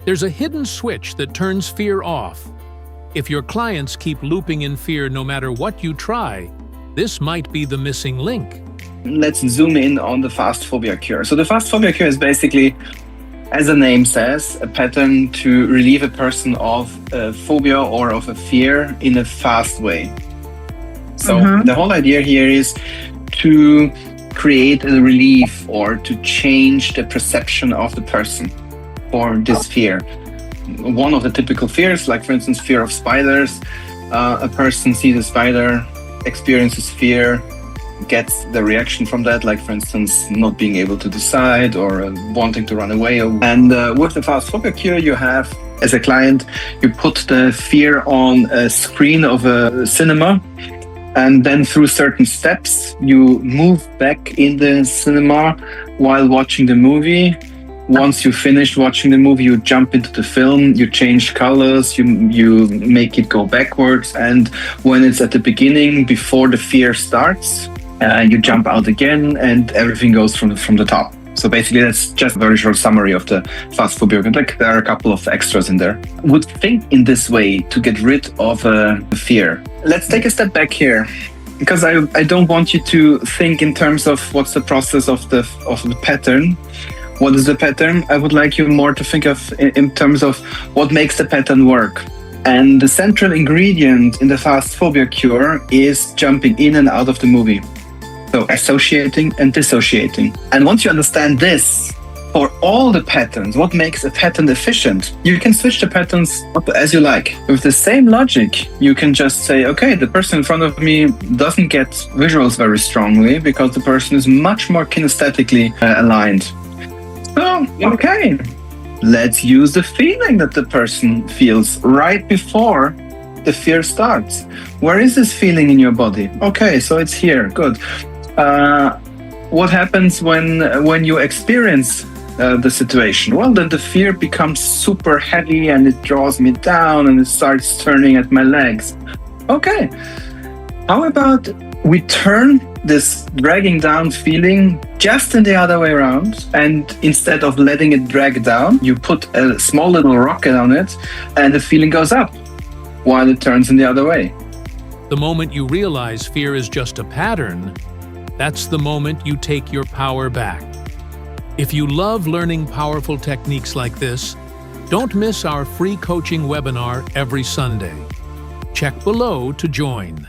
There's a hidden switch that turns fear off. If your clients keep looping in fear no matter what you try, this might be the missing link. Let's zoom in on the Fast Phobia Cure. So the Fast Phobia Cure is basically, as the name says, a pattern to relieve a person of a phobia or of a fear in a fast way. So the whole idea here is to create a relief or to change the perception of the person for this fear. One of the typical fears, like for instance, fear of spiders, a person sees a spider, experiences fear, gets the reaction from that, like for instance, not being able to decide or wanting to run away. And with the Fast Phobia Cure, you have, as a client, you put the fear on a screen of a cinema, and then through certain steps, you move back in the cinema while watching the movie. Once you finish watching the movie, you jump into the film, you change colors, you make it go backwards. And when it's at the beginning, before the fear starts, you jump out again and everything goes from the top. So basically, that's just a very short summary of the Fast Phobia. Like, there are a couple of extras in there. Would think in this way to get rid of the fear. Let's take a step back here, because I don't want you to think in terms of what's the process of the pattern. What is the pattern? I would like you more to think of in terms of what makes the pattern work. And the central ingredient in the Fast Phobia Cure is jumping in and out of the movie. So associating and dissociating. And once you understand this, for all the patterns, what makes a pattern efficient, you can switch the patterns up as you like. With the same logic, you can just say, okay, the person in front of me doesn't get visuals very strongly because the person is much more kinesthetically aligned. So, okay, let's use the feeling that the person feels right before the fear starts. Where is this feeling in your body? Okay, so it's here, good. What happens when you experience the situation? Well, then the fear becomes super heavy and it draws me down and it starts turning at my legs. Okay, how about we turn this dragging down feeling just in the other way around, and instead of letting it drag down, you put a small little rocket on it and the feeling goes up while it turns in the other way. The moment you realize fear is just a pattern, that's the moment you take your power back. If you love learning powerful techniques like this, don't miss our free coaching webinar every Sunday. Check below to join.